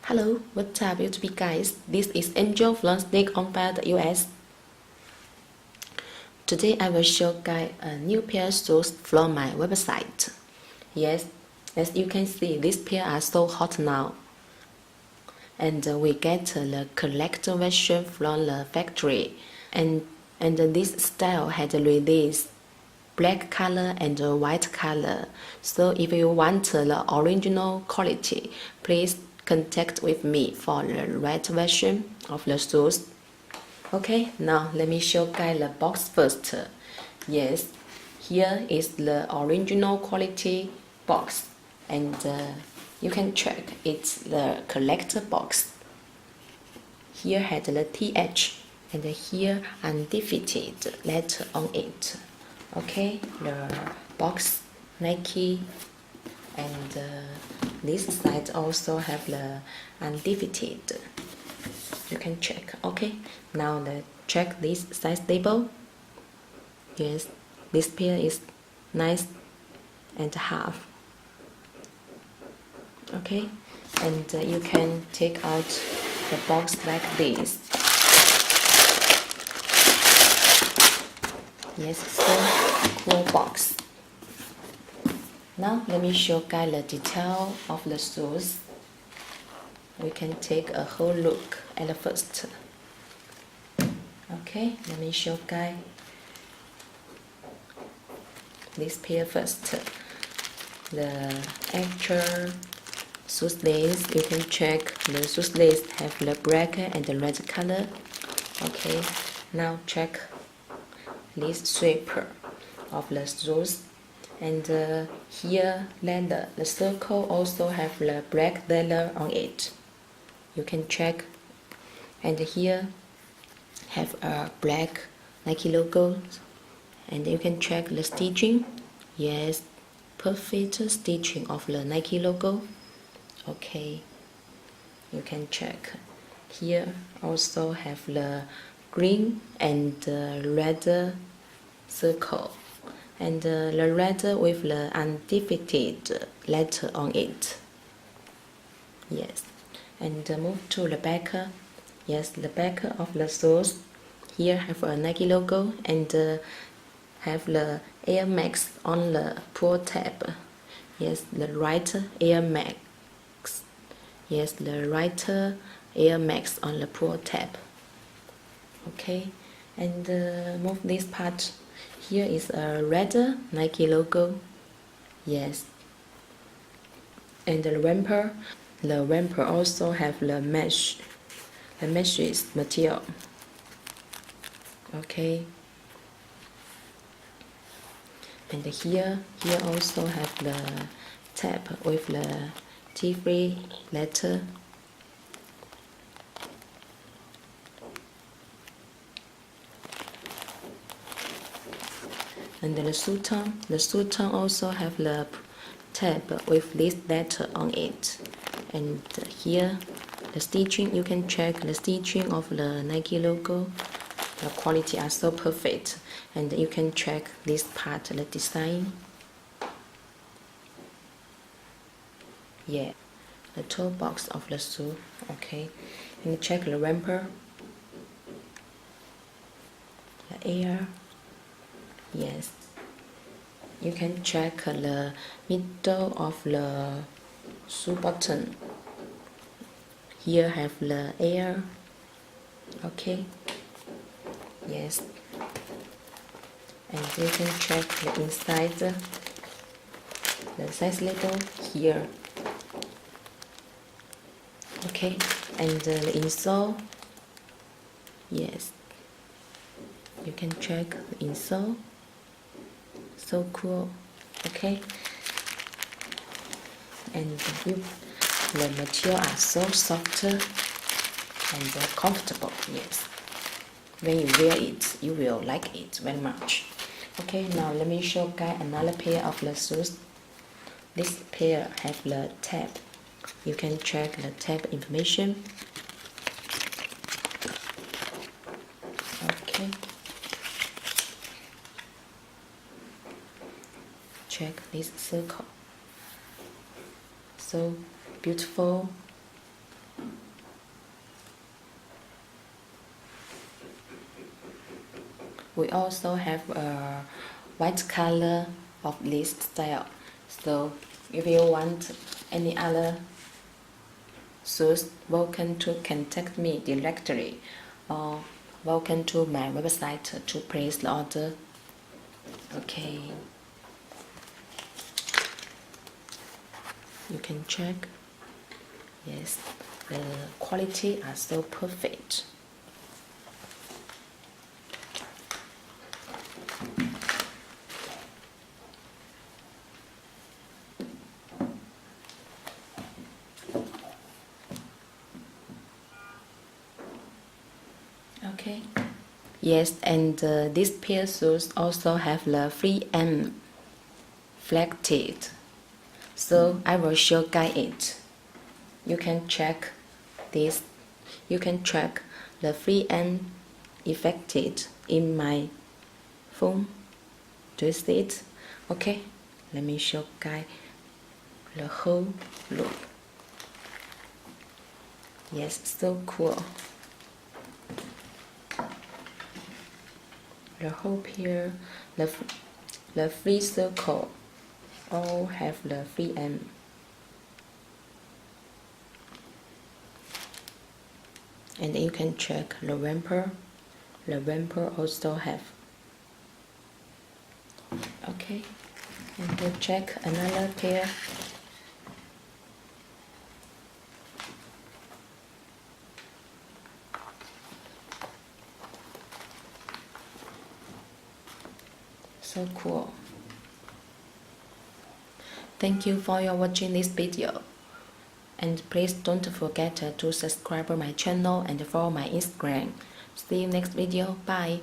Hello, what's up YouTube guys? This is Angel from Snake on Bed US. Today I will show guys a new pair of shoes from my website. Yes, as you can see, these pair are so hot now. And we get the collector version from the factory. And this style had released black color and white color. So if you want the original quality, please contact with me for the right version of the shoes. Okay, now let me show guys the box first. Yes, here is the original quality box, and you can check it's the collector box. Here had the TH and here undefeated letter on it. Okay, the box Nike, and this side also have the undefeated. You can check. Okay, now check this size label. Yes, this pair is 9.5. Okay, and you can take out the box like this. Yes, so cool box. Now let me show guys the detail of the shoes. We can take a whole look at the first. Okay, let me show guys this pair first. The actual shoe lace, you can check the shoe lace have the black and the red color. Okay, now check this shape of the shoes. And here leather, the circle also have the black leather on it. You can check. And here have a black Nike logo, and you can check the stitching. Yes, perfect stitching of the Nike logo. Okay, you can check. Here also have the green and red circle, and the red with the undefeated letter on it. Yes, and move to the back. Yes, the back of the shoes. Here have a Nike logo and have the Air Max on the pull tab. Yes, the right Air Max. Yes, the right Air Max on the pull tab. Okay, and move this part. Here is a red Nike logo. Yes, and the ramper. The ramper also have the mesh. The mesh is material. Okay, and here also have the tab with the T3 letter. And the sultan also have the tab with this letter on it. And here the stitching, you can check the stitching of the Nike logo. The quality are so perfect, and you can check this part, the design. Yeah, the toe box of the shoe. Okay, and check the ramper, the air. Yes, you can check the middle of the shoe button. Here have the air. Okay. Yes, and you can check the inside, the size label here. Okay, and the insole. Yes, you can check the insole. So cool. Okay, and the material are so soft and comfortable. Yes, when you wear it, you will like it very much. Okay, now let me show guys another pair of the shoes. This pair have the tab. You can check the tab information. Okay, check this circle. So beautiful. we also have a white color of this style. So if you want any other shoes, welcome to contact me directly, or welcome to my website to place the order. Okay, you can check. Yes, the quality are so perfect. Okay. Yes, and this pair of shoes also have the 3M flagged. So I will show guys it. You can check this. You can track the 3M affected in my phone. Do you see it? Okay, let me show guys the whole look. Yes, so cool. The whole pair, the free circle, all have the 3M. And you can check the ramper. The ramper also have. Okay, and to check another pair. So cool. Thank you for watching this video. And please don't forget to subscribe to my channel and follow my Instagram. See you next video. Bye.